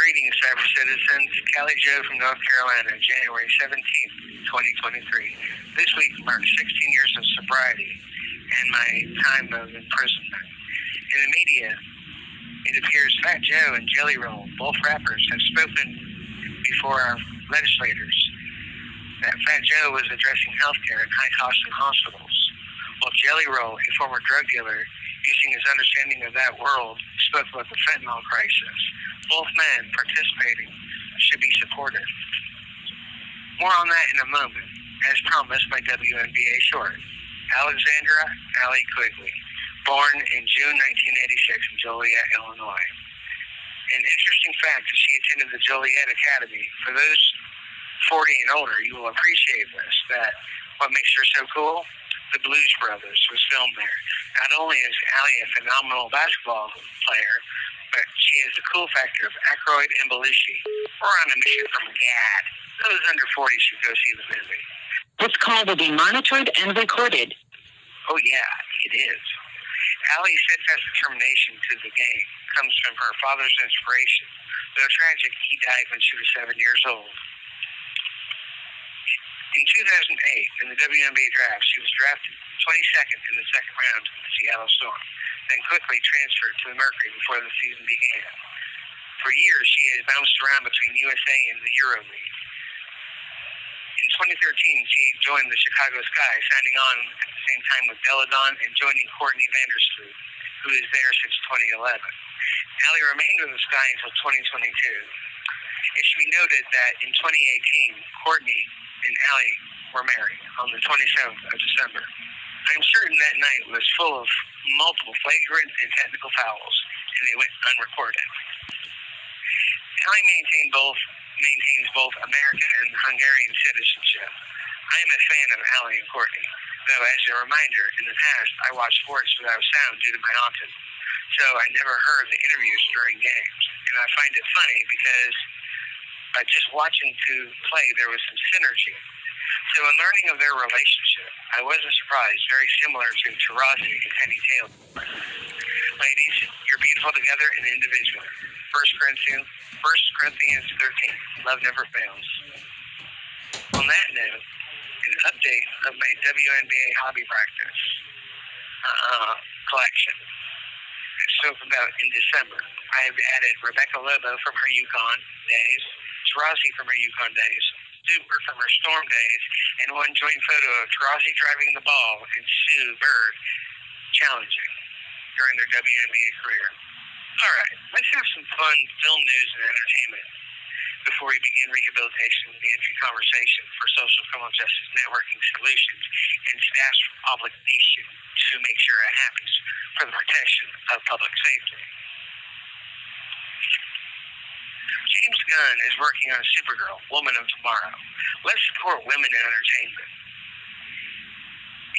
Greetings, cyber citizens. Cali Joe from North Carolina, January 17th, 2023. This week marks 16 years of sobriety and my time of imprisonment. In the media, it appears Fat Joe and Jelly Roll, both rappers, have spoken before our legislators that Fat Joe was addressing healthcare and high costs in hospitals, while Jelly Roll, a former drug dealer, using his understanding of that world, spoke about the fentanyl crisis. Both men participating should be supported. More on that in a moment, as promised by WNBA short. Alexandra Allie Quigley, born in June 1986 in Joliet, Illinois. An interesting fact is she attended the Joliet Academy. For those 40 and older, you will appreciate this, that what makes her so cool? The Blues Brothers was filmed there. Not only is Allie a phenomenal basketball player, but she has the cool factor of Aykroyd and Belushi. We're on a mission from God. Those under 40 should go see the movie. This call will be monitored and recorded. Oh yeah, it is. Allie's steadfast determination to the game comes from her father's inspiration. Though tragic, he died when she was 7 years old. In 2008, in the WNBA draft, she was drafted 22nd in the second round to the Seattle Storm, then quickly transferred to the Mercury before the season began. For years, she has bounced around between USA and the EuroLeague. In 2013, she joined the Chicago Sky, signing on at the same time with Belladon and joining Courtney Vandersloot, who is there since 2011. Allie remained with the Sky until 2022. It should be noted that in 2018, Courtney and Allie were married on the 27th of December. I'm certain that night was full of multiple flagrant and technical fouls, and they went unreported. Allie maintains both American and Hungarian citizenship. I am a fan of Allie and Courtney, though as a reminder, in the past I watched sports without sound due to my autism, so I never heard the interviews during games, and I find it funny because by just watching to play, there was some synergy. So in learning of their relationship, I wasn't surprised, very similar to Tarazi and Teddy Taylor. Ladies, you're beautiful together and individually. 1 Corinthians 13, love never fails. On that note, an update of my WNBA hobby practice collection. I spoke about in December. I have added Rebecca Lobo from her Yukon days, Tarazi from her Yukon days, Super from her Storm days, and one joint photo of Tarazi driving the ball and Sue Bird challenging during their WNBA career. All right, let's have some fun film news and entertainment before we begin rehabilitation and the entry conversation for social criminal justice networking solutions and staff's obligation to make sure it happens for the protection of public safety. James Gunn is working on Supergirl, Woman of Tomorrow. Let's support women in entertainment.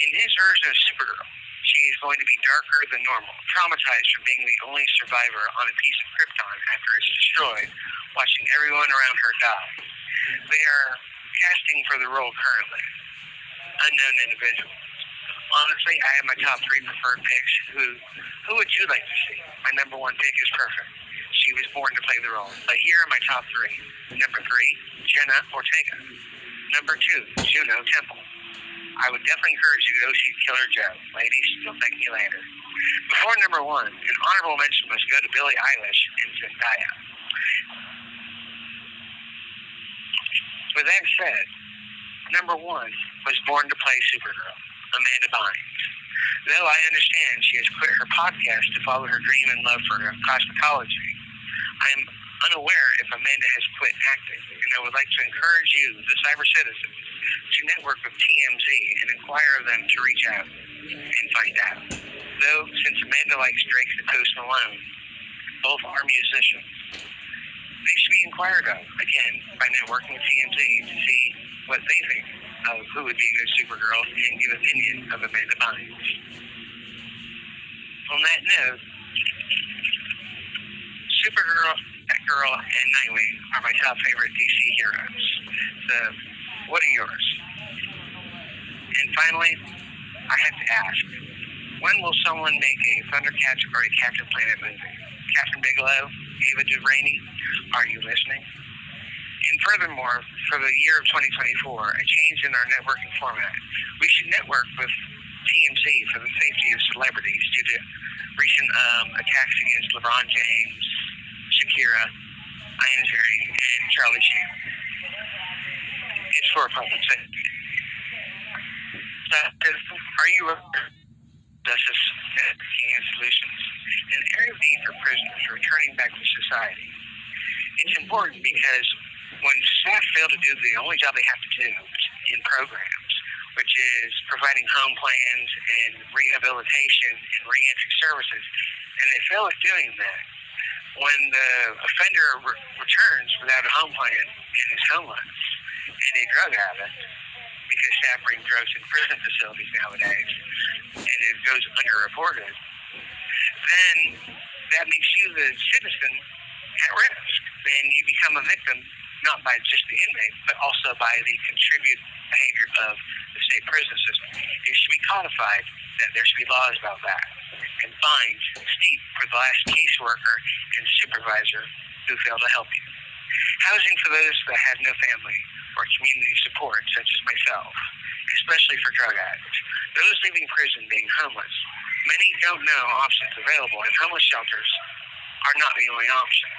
In his version of Supergirl, she is going to be darker than normal, traumatized from being the only survivor on a piece of Krypton after it's destroyed, watching everyone around her die. They are casting for the role currently. Unknown individual. Honestly, I have my top 3 preferred picks. Who would you like to see? My number 1 pick is perfect. She was born to play the role. But here are my top 3. Number 3, Jenna Ortega. Number 2, Juno Temple. I would definitely encourage you to go see Killer Joe. Ladies, you'll thank me later. Before number 1, an honorable mention must go to Billie Eilish and Zendaya. With that said, number 1 was born to play Supergirl, Amanda Bynes. Though I understand she has quit her podcast to follow her dream and love for cosmetology, I am unaware if Amanda has quit acting, and I would like to encourage you, the cyber citizens, to network with TMZ and inquire of them to reach out and find out. Though, since Amanda likes Drake and Post Malone, both are musicians, they should be inquired of, again, by networking with TMZ to see what they think of who would be a good Supergirl and give opinion of Amanda Bynes. On that note, Supergirl, Batgirl, and Nightwing are my top favorite DC heroes. So, what are yours? And finally, I have to ask, when will someone make a Thundercats or a Captain Planet movie? Captain Bigelow, Ava DuVernay, are you listening? And furthermore, for the year of 2024, a change in our networking format. We should network with TMZ for the safety of celebrities due to recent attacks against LeBron James, Shakira, Ayazari, and Charlie Sheen. It's for public safety. Are you aware of Justice Networking and Solutions, an area of need for prisoners returning back to society? It's important because when staff fail to do the only job they have to do in programs, which is providing home plans and rehabilitation and reentry services, and they fail at doing that, when the offender returns without a home plan and is homeless and a drug addict, because staff bring drugs in prison facilities nowadays, and it goes underreported, then that makes you, the citizen, at risk. Then you become a victim, not by just the inmate, but also by the contribute behavior of the state prison system. It should be codified that there should be laws about that, and fines steep for the last caseworker and supervisor who failed to help you. Housing for those that have no family or community support, such as myself, especially for drug addicts. Those leaving prison being homeless. Many don't know options available, and homeless shelters are not the only option.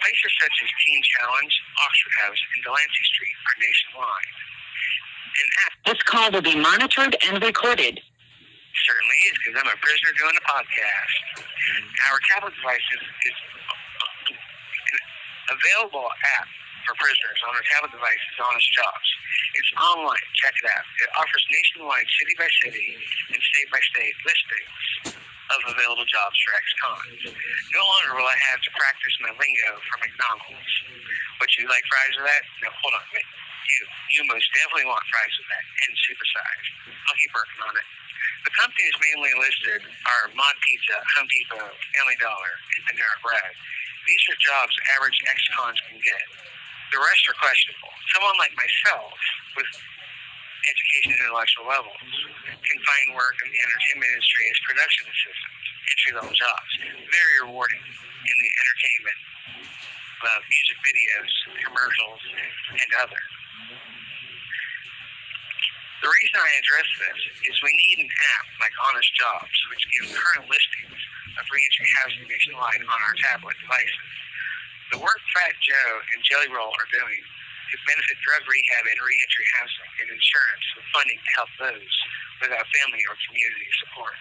Places such as Teen Challenge, Oxford House, and Delancey Street are nationwide. This call will be monitored and recorded. Certainly is, because I'm a prisoner doing a podcast. Our tablet devices is an available app for prisoners on our tablet devices, Honest Jobs. It's online. Check it out. It offers nationwide, city by city, and state by state listings of available jobs for ex-cons. No longer will I have to practice my lingo for McDonald's. Would you like fries with that? No, hold on. Wait. You most definitely want fries with that, and supersized. I'll keep working on it. The companies mainly listed are Mod Pizza, Home Depot, Family Dollar, and Panera Bread. These are jobs average ex-cons can get. The rest are questionable. Someone like myself, with education and intellectual levels, can find work in the entertainment industry as production assistant, entry-level jobs. Very rewarding in the entertainment, music videos, commercials, and other. The reason I address this is we need an app like Honest Jobs, which gives current listings of reentry housing nationwide on our tablet devices. The work Fat Joe and Jelly Roll are doing could benefit drug rehab and reentry housing and insurance with funding to help those without family or community support.